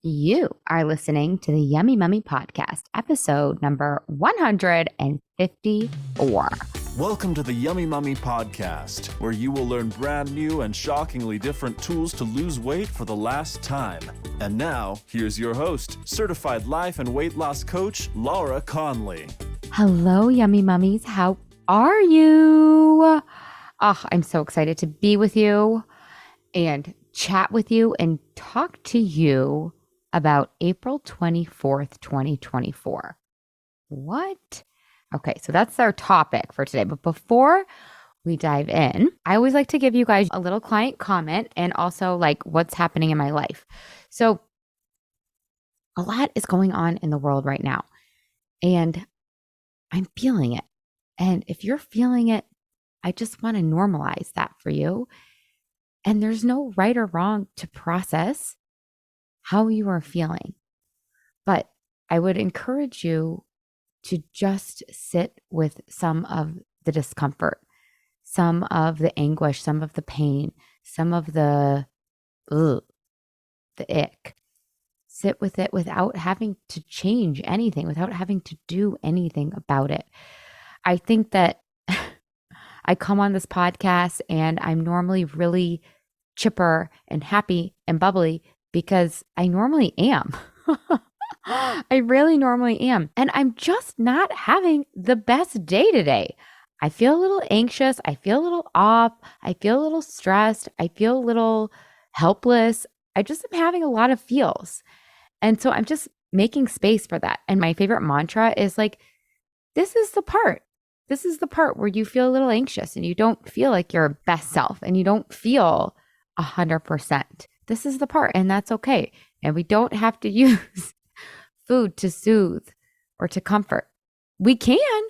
You are listening to the Yummy Mummy Podcast, episode number 154. Welcome to the Yummy Mummy Podcast, where you will learn brand new and shockingly different tools to lose weight for the last time. And now, here's your host, certified life and weight loss coach, Laura Conley. Hello, Yummy Mummies. How are you? Oh, I'm so excited to be with you and chat with you and talk to you about April 24th, 2024. What? Okay, so that's our topic for today. But before we dive in, I always like to give you guys a little client comment and also like what's happening in my life. So a lot is going on in the world right now, and I'm feeling it. And if you're feeling it, I just want to normalize that for you. And there's no right or wrong to process how you are feeling. But I would encourage you to just sit with some of the discomfort, some of the anguish, some of the pain, some of the ick. Sit with it without having to change anything, without having to do anything about it. I think that I come on this podcast and I'm normally really chipper and happy and bubbly because I normally am. I really normally am. And I'm just not having the best day today. I feel a little anxious. I feel a little off. I feel a little stressed. I feel a little helpless. I just am having a lot of feels. And so I'm just making space for that. And my favorite mantra is like, this is the part. This is the part where you feel a little anxious and you don't feel like your best self and you don't feel 100%. This is the part, and that's okay. And we don't have to use food to soothe or to comfort. We can.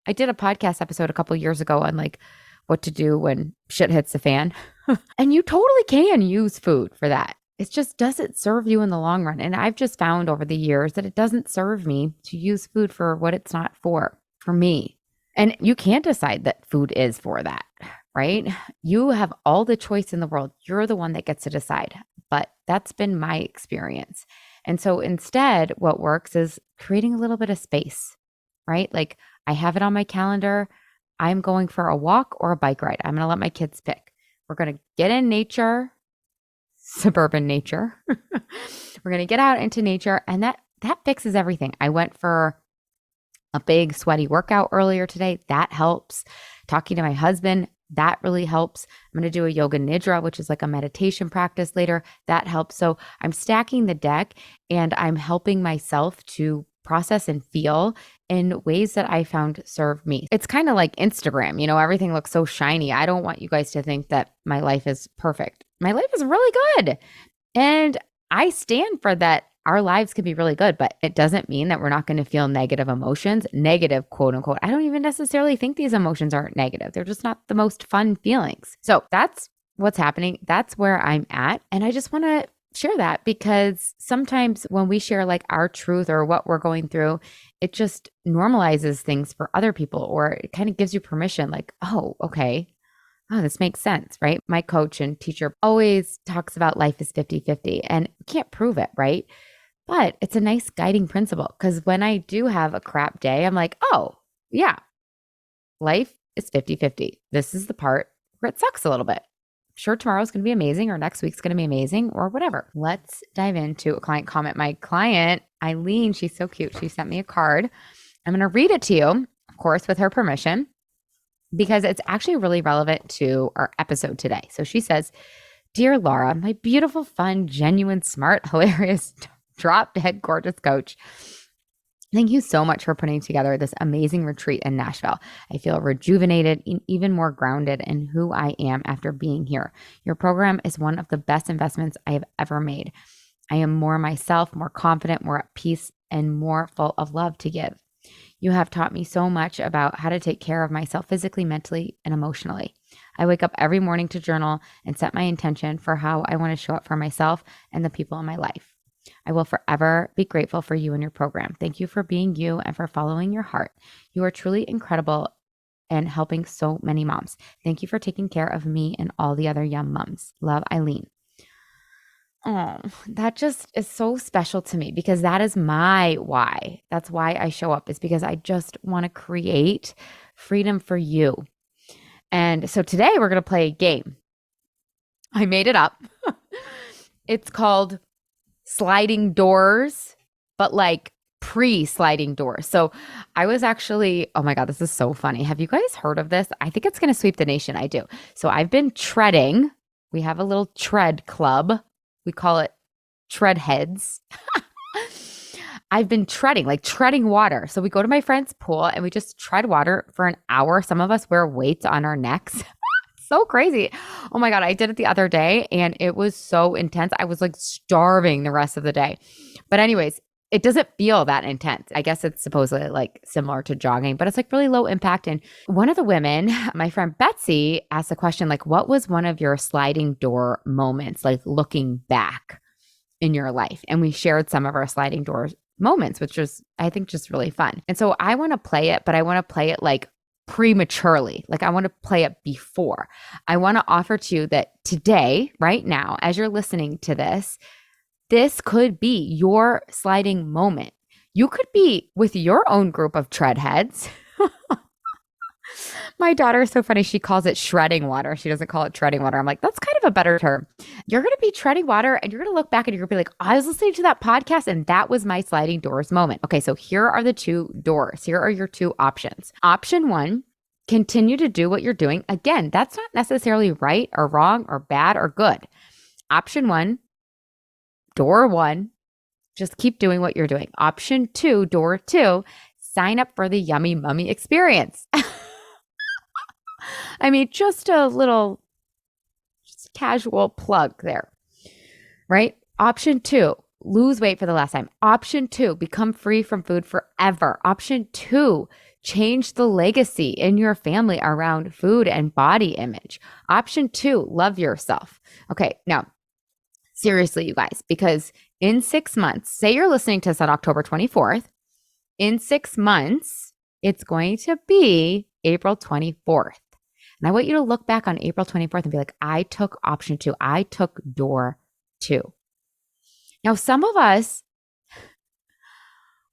I did a podcast episode a couple years ago on like what to do when shit hits the fan. And you totally can use food for that. It just doesn't serve you in the long run. And I've just found over the years that it doesn't serve me to use food for what it's not for me. And you can't decide that food is for that, right? You have all the choice in the world. You're the one that gets to decide. But that's been my experience. And so instead, what works is creating a little bit of space, right? Like I have it on my calendar. I'm going for a walk or a bike ride. I'm going to let my kids pick. We're going to get in nature, suburban nature. We're going to get out into nature, and that fixes everything. I went for a big sweaty workout earlier today. That helps. Talking to my husband, that really helps. I'm going to do a yoga nidra, which is like a meditation practice later. That helps. So I'm stacking the deck and I'm helping myself to process and feel in ways that I found serve me. It's kind of like Instagram, everything looks so shiny. I don't want you guys to think that my life is perfect. My life is really good. And I stand for that. Our lives can be really good, but it doesn't mean that we're not going to feel negative emotions, negative, quote unquote. I don't even necessarily think these emotions aren't negative. They're just not the most fun feelings. So that's what's happening. That's where I'm at. And I just want to share that because sometimes when we share like our truth or what we're going through, it just normalizes things for other people, or it kind of gives you permission like, oh, okay. Oh, this makes sense, right? My coach and teacher always talks about life is 50-50 and can't prove it, right? But it's a nice guiding principle because when I do have a crap day, I'm like, oh, yeah, life is 50-50. This is the part where it sucks a little bit. Sure, tomorrow's going to be amazing or next week's going to be amazing or whatever. Let's dive into a client comment. My client, Eileen, she's so cute. She sent me a card. I'm going to read it to you, of course, with her permission, because it's actually really relevant to our episode today. So she says, "Dear Laura, my beautiful, fun, genuine, smart, hilarious, drop dead gorgeous coach. Thank you so much for putting together this amazing retreat in Nashville. I feel rejuvenated and even more grounded in who I am after being here. Your program is one of the best investments I have ever made. I am more myself, more confident, more at peace, and more full of love to give. You have taught me so much about how to take care of myself physically, mentally, and emotionally. I wake up every morning to journal and set my intention for how I want to show up for myself and the people in my life. I will forever be grateful for you and your program. Thank you for being you and for following your heart. You are truly incredible and helping so many moms. Thank you for taking care of me and all the other young moms. Love, Eileen." Oh, that just is so special to me because that is my why. That's why I show up, is because I just want to create freedom for you. And so today we're going to play a game. I made it up. It's called Sliding Doors, but like pre-sliding doors. So I was actually, oh my God, this is so funny. Have you guys heard of this? I think it's going to sweep the nation. I do. So I've been treading. We have a little tread club. We call it Tread Heads. I've been treading, like treading water. So we go to my friend's pool and we just tread water for an hour. Some of us wear weights on our necks. So crazy. Oh my God, I did it the other day and it was so intense. I was like starving the rest of the day. But anyways, it doesn't feel that intense. I guess it's supposedly like similar to jogging, but it's like really low impact. And one of the women, my friend Betsy, asked a question like, what was one of your sliding door moments, like looking back in your life? And we shared some of our sliding doors moments, which was, I think, just really fun. And so I want to play it, but I want to play it like prematurely. Like I want to play it before. I want to offer to you that today, right now, as you're listening to this, this could be your sliding moment. You could be with your own group of tread heads. My daughter is so funny. She calls it shredding water. She doesn't call it treading water. I'm like, that's kind of a better term. You're going to be treading water and you're going to look back and you're going to be like, I was listening to that podcast and that was my sliding doors moment. Okay, so here are the two doors. Here are your two options. Option one, continue to do what you're doing. Again, that's not necessarily right or wrong or bad or good. Option one, door one, just keep doing what you're doing. Option two, door two, sign up for the Yummy Mummy experience. I mean, just a little just casual plug there, right? Option two, lose weight for the last time. Option two, become free from food forever. Option two, change the legacy in your family around food and body image. Option two, love yourself. Okay, now, seriously, you guys, because in 6 months, say you're listening to this on October 24th, in 6 months, it's going to be April 24th. And I want you to look back on April 24th and be like, I took option two. I took door two. Now, some of us,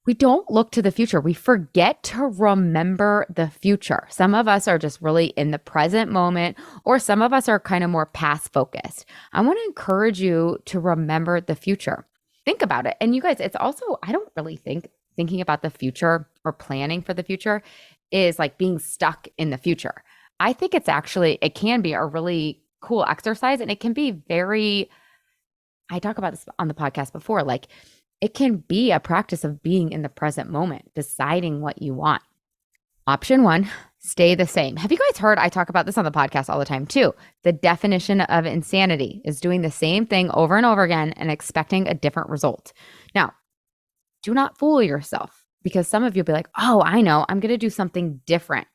we don't look to the future. We forget to remember the future. Some of us are just really in the present moment, or some of us are kind of more past focused. I want to encourage you to remember the future. Think about it. And you guys, it's also, I don't really think thinking about the future or planning for the future is like being stuck in the future. I think it's actually, it can be a really cool exercise, and it can be very, I talk about this on the podcast before, like it can be a practice of being in the present moment, deciding what you want. Option one, stay the same. Have you guys heard, I talk about this on the podcast all the time too. The definition of insanity is doing the same thing over and over again and expecting a different result. Now, do not fool yourself, because some of you will be like, oh, I know, I'm going to do something different.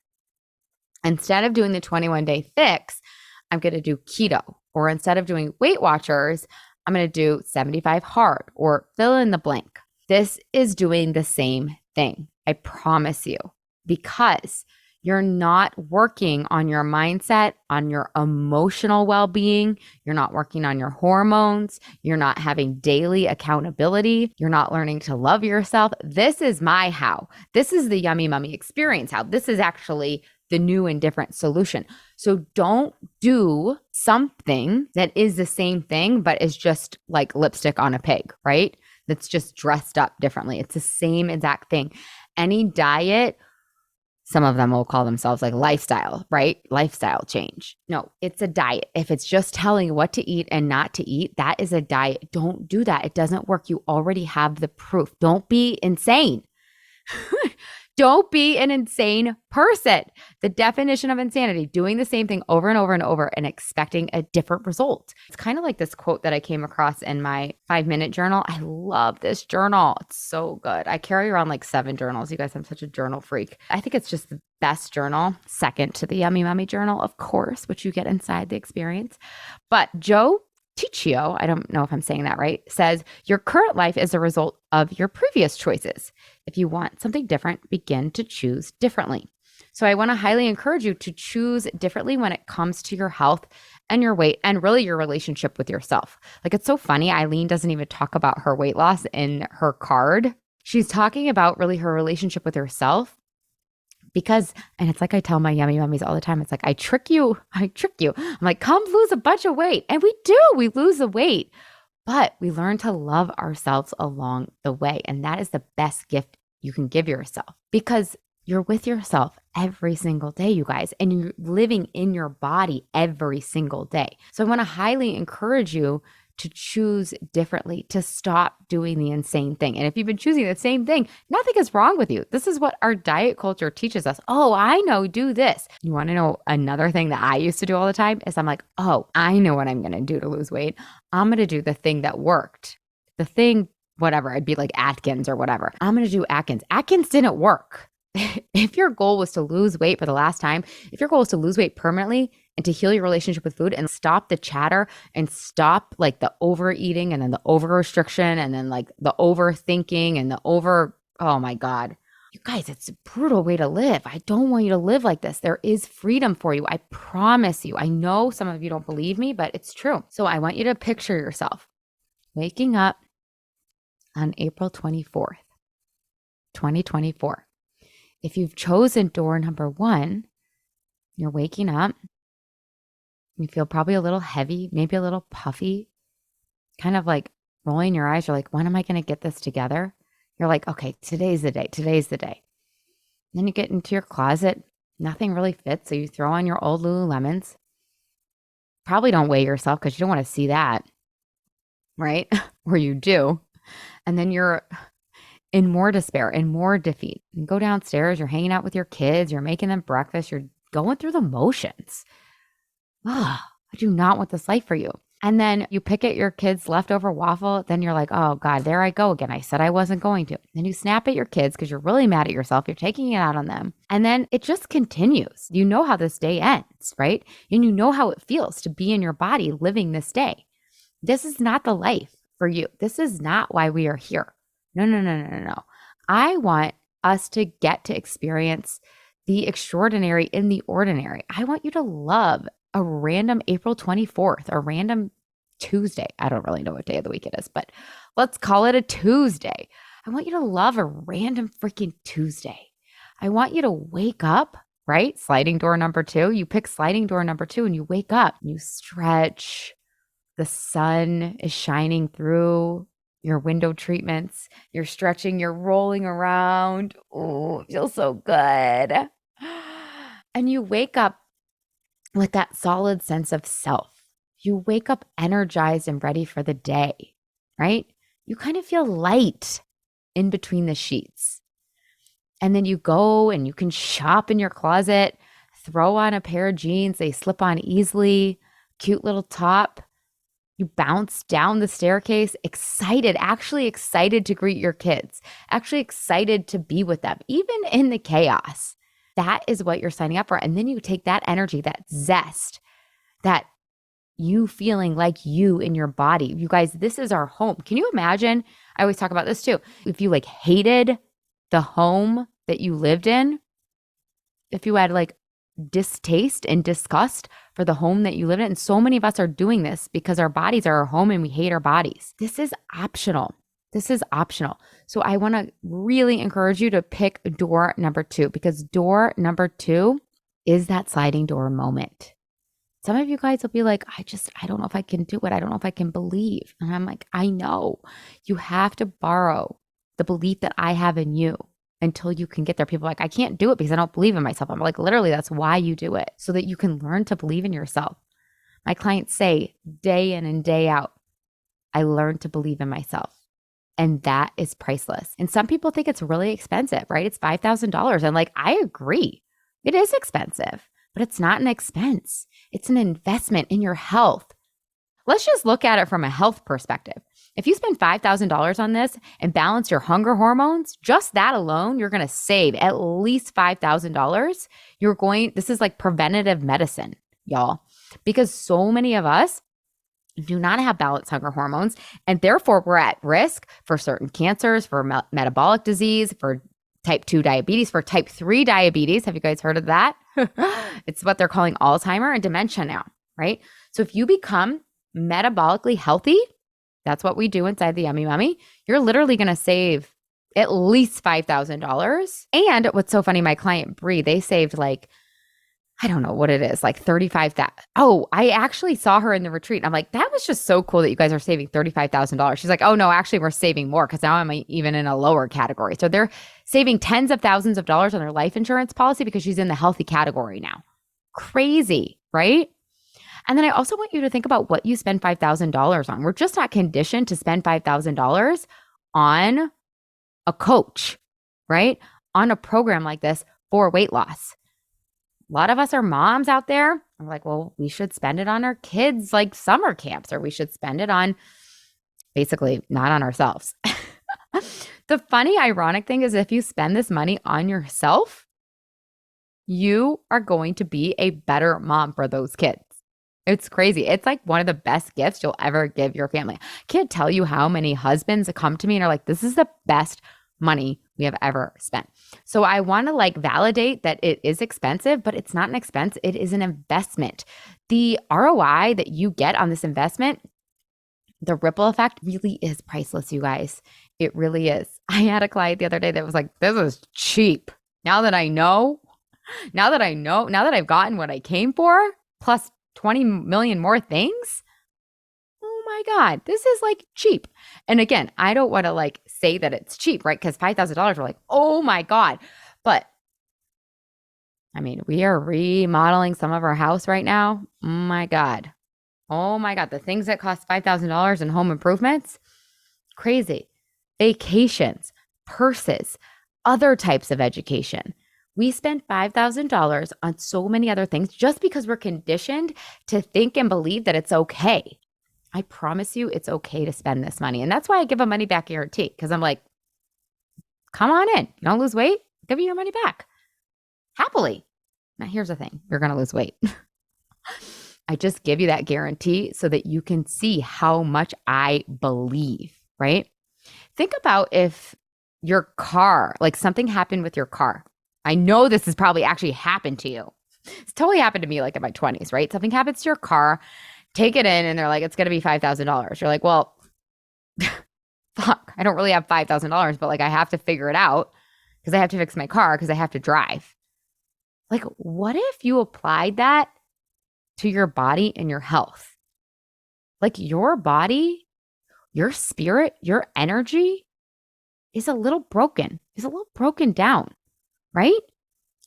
Instead of doing the 21-day fix, I'm going to do keto. Or instead of doing Weight Watchers, I'm going to do 75 hard, or fill in the blank. This is doing the same thing, I promise you, because you're not working on your mindset, on your emotional well-being. You're not working on your hormones. You're not having daily accountability. You're not learning to love yourself. This is my how. This is the Yummy Mummy experience how. This is actually the new and different solution. So don't do something that is the same thing, but is just like lipstick on a pig, right? That's just dressed up differently. It's the same exact thing. Any diet, some of them will call themselves like lifestyle, right? Lifestyle change. No, it's a diet. If it's just telling you what to eat and not to eat, that is a diet. Don't do that. It doesn't work. You already have the proof. Don't be insane. Don't be an insane person. The definition of insanity, doing the same thing over and over and over and expecting a different result. It's kind of like this quote that I came across in my 5-minute journal. I love this journal. It's so good. I carry around like 7 journals. You guys, I'm such a journal freak. I think it's just the best journal, second to the Yummy Mummy journal, of course, which you get inside the experience. But Joe Ticcio, I don't know if I'm saying that right, says your current life is a result of your previous choices. If you want something different, begin to choose differently. So I want to highly encourage you to choose differently when it comes to your health and your weight and really your relationship with yourself. Like, it's so funny. Eileen doesn't even talk about her weight loss in her card. She's talking about really her relationship with herself because, and it's like I tell my yummy mummies all the time, it's like, I trick you. I'm like, come lose a bunch of weight. And we lose the weight, but we learn to love ourselves along the way. And that is the best gift you can give yourself, because you're with yourself every single day, you guys, and you're living in your body every single day. So I want to highly encourage you to choose differently, to stop doing the insane thing. And if you've been choosing the same thing, nothing is wrong with you. This is what our diet culture teaches us. Oh, I know, do this. You want to know another thing that I used to do all the time is I'm like, oh, I know what I'm going to do to lose weight. I'm going to do the thing that worked. The thing, whatever, I'd be like Atkins or whatever. I'm going to do Atkins. Atkins didn't work. If your goal was to lose weight for the last time, if your goal is to lose weight permanently and to heal your relationship with food and stop the chatter and stop like the overeating and then the over restriction and then like the overthinking and oh my God. You guys, it's a brutal way to live. I don't want you to live like this. There is freedom for you. I promise you. I know some of you don't believe me, but it's true. So I want you to picture yourself waking up on April 24th, 2024. If you've chosen door number 1, you're waking up, you feel probably a little heavy, maybe a little puffy, kind of like rolling your eyes. You're like, when am I going to get this together? You're like, okay, today's the day. Then you get into your closet. Nothing really fits. So you throw on your old Lululemons. Probably don't weigh yourself because you don't want to see that, right? Or you do. And then you're in more despair and more defeat. You go downstairs, you're hanging out with your kids, you're making them breakfast, you're going through the motions. I do not want this life for you. And then you pick at your kid's leftover waffle. Then you're like, oh God, there I go again. I said I wasn't going to. Then you snap at your kids because you're really mad at yourself. You're taking it out on them. And then it just continues. You know how this day ends, right? And you know how it feels to be in your body living this day. This is not the life for you. This is not why we are here. No. I want us to get to experience the extraordinary in the ordinary. I want you to love a random April 24th, a random Tuesday. I don't really know what day of the week it is, but let's call it a Tuesday. I want you to love a random freaking Tuesday. I want you to wake up, right? Sliding door number 2. You pick sliding door number 2 and you wake up, you stretch. The sun is shining through your window treatments. You're stretching, you're rolling around. Oh, it feels so good. And you wake up with that solid sense of self. You wake up energized and ready for the day, right? You kind of feel light in between the sheets. And then you go and you can shop in your closet, throw on a pair of jeans. They slip on easily, cute little top. You bounce down the staircase, actually excited to greet your kids, actually excited to be with them, even in the chaos. That is what you're signing up for. And then you take that energy, that zest, that you feeling like you in your body. You guys, this is our home. Can you imagine? I always talk about this too. If you like hated the home that you lived in, if you had like distaste and disgust for the home that you live in, and so many of us are doing this because our bodies are our home and we hate our bodies. This is optional. So I want to really encourage you to pick door number 2, because door number 2 is that sliding door moment. Some of you guys will be like, I don't know if I can do it. I don't know if I can believe. And I'm like, I know. You have to borrow the belief that I have in you until you can get there. People are like, I can't do it because I don't believe in myself. I'm like, literally, that's why you do it, so that you can learn to believe in yourself. My clients say day in and day out, I learned to believe in myself. And that is priceless. And some people think it's really expensive, right? It's $5,000. And like, I agree. It is expensive, but it's not an expense. It's an investment in your health. Let's just look at it from a health perspective. If you spend $5,000 on this and balance your hunger hormones, just that alone, you're going to save at least $5,000. This is like preventative medicine, y'all, because so many of us do not have balanced hunger hormones, and therefore we're at risk for certain cancers, for metabolic disease, for type 2 diabetes, for type 3 diabetes. Have you guys heard of that? It's what they're calling Alzheimer and dementia now, right? So if you become metabolically healthy, that's what we do inside the Yummy Mummy, you're literally going to save at least $5,000. And what's so funny, my client Bree, they saved like, I don't know what it is, like 35,000. Oh, I actually saw her in the retreat. I'm like, that was just so cool that you guys are saving $35,000. She's like, oh no, actually we're saving more because now I'm even in a lower category. So they're saving tens of thousands of dollars on their life insurance policy because she's in the healthy category now. Crazy, right? And then I also want you to think about what you spend $5,000 on. We're just not conditioned to spend $5,000 on a coach, right? On a program like this for weight loss. A lot of us are moms out there. I'm like, well, we should spend it on our kids, like summer camps, or we should spend it on basically not on ourselves. The funny, ironic thing is if you spend this money on yourself, you are going to be a better mom for those kids. It's crazy. It's like one of the best gifts you'll ever give your family. I can't tell you how many husbands come to me and are like, this is the best money we have ever spent. So I want to like validate that it is expensive, but it's not an expense. It is an investment. The ROI that you get on this investment, the ripple effect really is priceless, you guys. It really is. I had a client the other day that was like, this is cheap. Now that I've gotten what I came for, plus 20 million more things. Oh my God, this is like cheap. And again, I don't want to like say that it's cheap, right? Because $5,000 we're like, oh my God. But I mean, we are remodeling some of our house right now. Oh my God. Oh my God. The things that cost $5,000 in home improvements, crazy. Vacations, purses, other types of education. We spend $5,000 on so many other things just because we're conditioned to think and believe that it's okay. I promise you it's okay to spend this money. And that's why I give a money back guarantee, because I'm like, come on in. You don't lose weight? I'll give you your money back. Happily. Now, here's the thing. You're going to lose weight. I just give you that guarantee so that you can see how much I believe, right? Think about if your car, like something happened with your car. I know this has probably actually happened to you. It's totally happened to me like in my 20s, right? Something happens to your car, take it in, and they're like, it's going to be $5,000. You're like, well, fuck, I don't really have $5,000, but like I have to figure it out because I have to fix my car because I have to drive. Like, what if you applied that to your body and your health? Like your body, your spirit, your energy is a little broken, down. Right?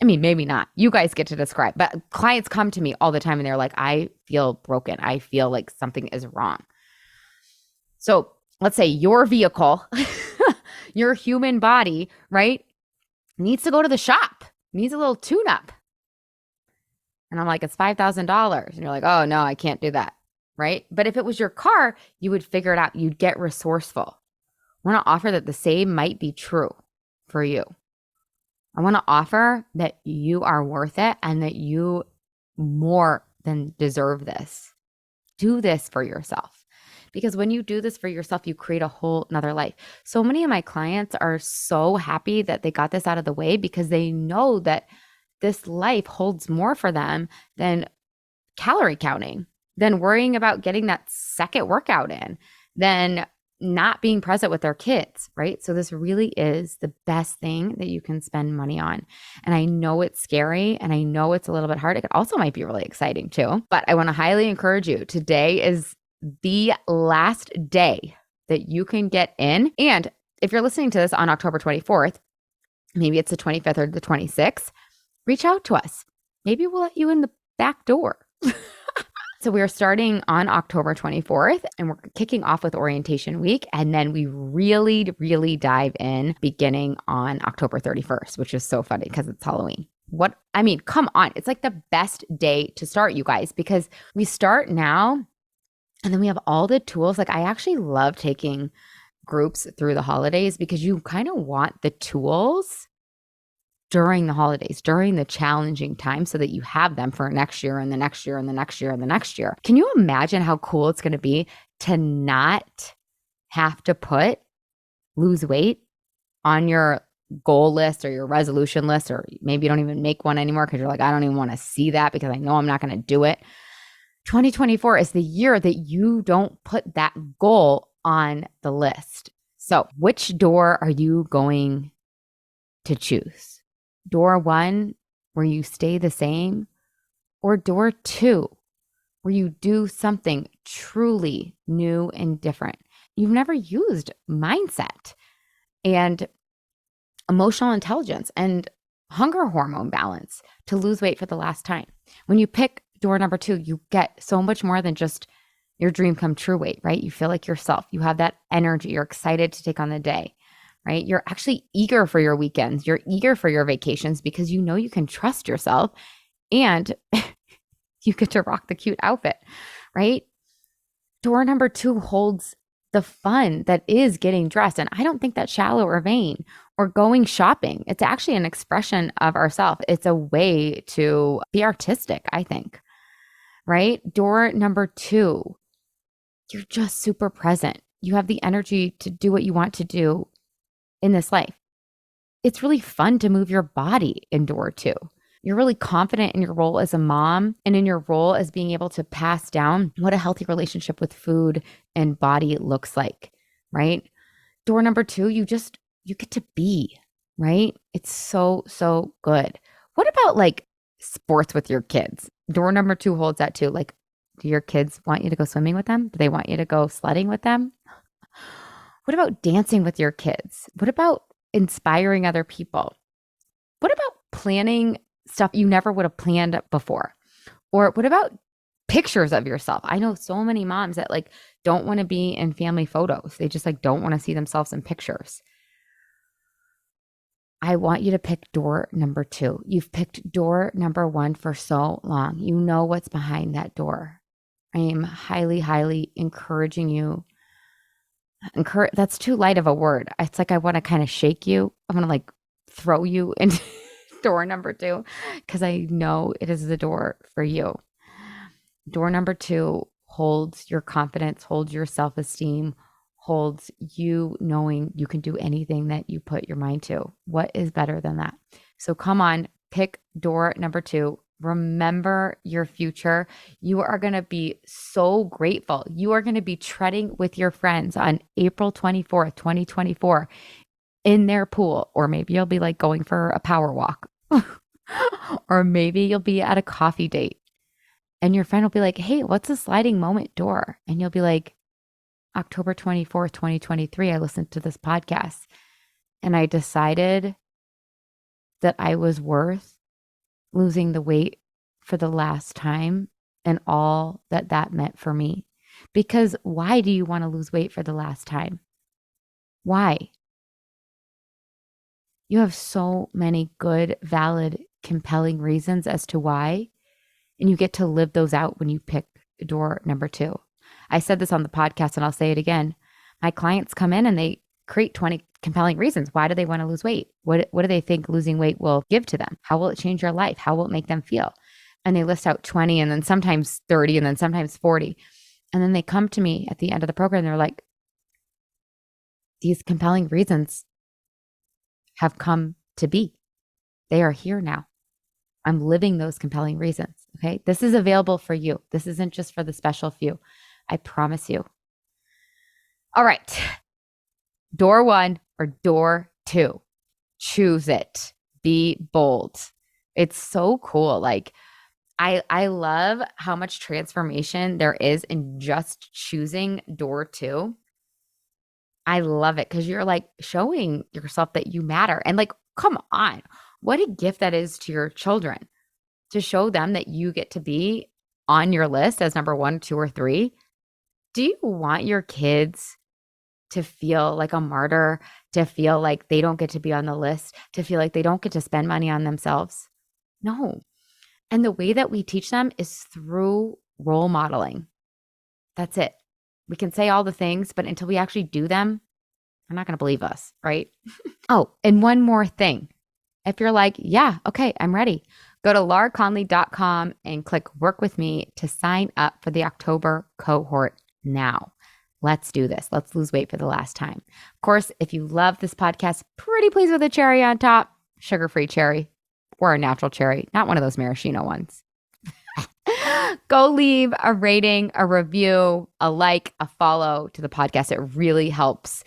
I mean, maybe not. You guys get to describe, but clients come to me all the time and they're like, I feel broken. I feel like something is wrong. So let's say your vehicle, your human body, right, needs to go to the shop, needs a little tune up. And I'm like, it's $5,000. And you're like, oh no, I can't do that. Right? But if it was your car, you would figure it out. You'd get resourceful. I want to offer that the same might be true for you. I want to offer that you are worth it and that you more than deserve this. Do this for yourself. Because when you do this for yourself, you create a whole nother life. So many of my clients are so happy that they got this out of the way because they know that this life holds more for them than calorie counting, than worrying about getting that second workout in, than not being present with their kids, right? So this really is the best thing that you can spend money on. And I know it's scary and I know it's a little bit hard. It also might be really exciting too, but I want to highly encourage you. Today is the last day that you can get in. And if you're listening to this on October 24th, maybe it's the 25th or the 26th, reach out to us. Maybe we'll let you in the back door. So we're starting on October 24th and we're kicking off with orientation week. And then we really, really dive in beginning on October 31st, which is so funny because it's Halloween. Come on. It's like the best day to start, you guys, because we start now and then we have all the tools. Like I actually love taking groups through the holidays because you kind of want the tools during the holidays, during the challenging time so that you have them for next year and the next year and the next year and the next year. Can you imagine how cool it's going to be to not have to lose weight on your goal list or your resolution list, or maybe you don't even make one anymore because you're like, I don't even want to see that because I know I'm not going to do it. 2024 is the year that you don't put that goal on the list. So, which door are you going to choose? Door 1, where you stay the same, or door 2, where you do something truly new and different? You've never used mindset and emotional intelligence and hunger hormone balance to lose weight for the last time. When you pick door number 2, you get so much more than just your dream come true weight, right? You feel like yourself. You have that energy. You're excited to take on the day, right? You're actually eager for your weekends. You're eager for your vacations because you know you can trust yourself and you get to rock the cute outfit, right? Door number 2 holds the fun that is getting dressed. And I don't think that's shallow or vain or going shopping. It's actually an expression of ourselves. It's a way to be artistic, I think, right? Door number 2, you're just super present. You have the energy to do what you want to do in this life. It's really fun to move your body in door 2. You're really confident in your role as a mom and in your role as being able to pass down what a healthy relationship with food and body looks like, right? Door number 2, you get to be, right? It's so, so good. What about like sports with your kids? Door number 2 holds that too. Like, do your kids want you to go swimming with them? Do they want you to go sledding with them? What about dancing with your kids? What about inspiring other people? What about planning stuff you never would have planned before? Or what about pictures of yourself? I know so many moms that like don't want to be in family photos. They just like don't want to see themselves in pictures. I want you to pick door number 2. You've picked door number 1 for so long. You know what's behind that door. I am highly, highly encouraging you. That's too light of a word. It's like I want to kind of shake you. I want to like throw you into door number 2 because I know it is the door for you. Door number 2 holds your confidence, holds your self-esteem, holds you knowing you can do anything that you put your mind to. What is better than that? So come on, pick door number 2. Remember your future. You are going to be so grateful. You are going to be treading with your friends on April 24th, 2024 in their pool. Or maybe you'll be like going for a power walk. Or maybe you'll be at a coffee date and your friend will be like, hey, what's a sliding moment door? And you'll be like, October 24th, 2023, I listened to this podcast and I decided that I was worth losing the weight for the last time and all that that meant for me. Because why do you want to lose weight for the last time? Why? You have so many good, valid, compelling reasons as to why, and you get to live those out when you pick door number 2. I said this on the podcast and I'll say it again. My clients come in and they create 20 compelling reasons. Why do they want to lose weight? What do they think losing weight will give to them? How will it change their life? How will it make them feel? And they list out 20 and then sometimes 30 and then sometimes 40. And then they come to me at the end of the program. And they're like, these compelling reasons have come to be. They are here now. I'm living those compelling reasons. Okay. This is available for you. This isn't just for the special few. I promise you. All right. Door 1 or door 2. Choose it. Be bold. It's so cool. Like I love how much transformation there is in just choosing door 2. I love it because you're like showing yourself that you matter. And like, come on, what a gift that is to your children to show them that you get to be on your list as number 1, 2, or 3. Do you want your kids to feel like a martyr, to feel like they don't get to be on the list, to feel like they don't get to spend money on themselves? No. And the way that we teach them is through role modeling. That's it. We can say all the things, but until we actually do them, they're not going to believe us, right? Oh, and one more thing. If you're like, yeah, okay, I'm ready, go to lauraconley.com and click work with me to sign up for the October cohort now. Let's do this. Let's lose weight for the last time. Of course, if you love this podcast, pretty please with a cherry on top, sugar-free cherry or a natural cherry, not one of those maraschino ones. Go leave a rating, a review, a like, a follow to the podcast. It really helps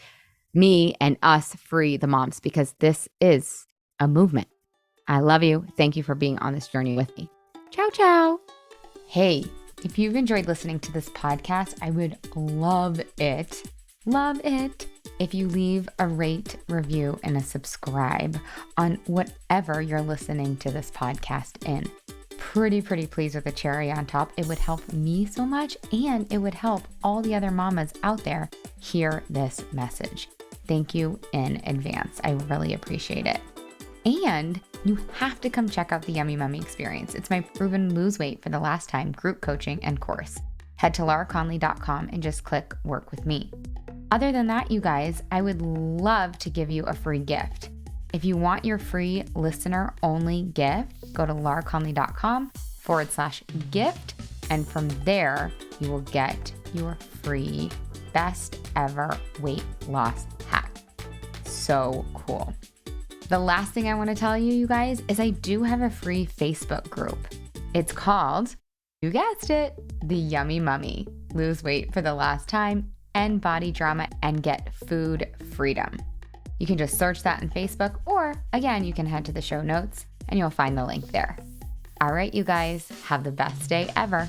me and us free the moms because this is a movement. I love you. Thank you for being on this journey with me. Ciao, ciao. Hey, if you've enjoyed listening to this podcast, I would love it if you leave a rate, review, and a subscribe on whatever you're listening to this podcast in. Pretty please with a cherry on top. It would help me so much, and it would help all the other mamas out there hear this message. Thank you in advance. I really appreciate it. And you have to come check out the Yummy Mummy experience. It's my proven lose weight for the last time group coaching and course. Head to lauraconley.com and just click work with me. Other than that, you guys, I would love to give you a free gift. If you want your free listener only gift, go to lauraconley.com/gift. And from there, you will get your free best ever weight loss hack. So cool. The last thing I want to tell you, you guys, is I do have a free Facebook group. It's called, you guessed it, The Yummy Mummy. Lose weight for the last time, end body drama, and get food freedom. You can just search that in Facebook, or again, you can head to the show notes and you'll find the link there. All right, you guys, have the best day ever.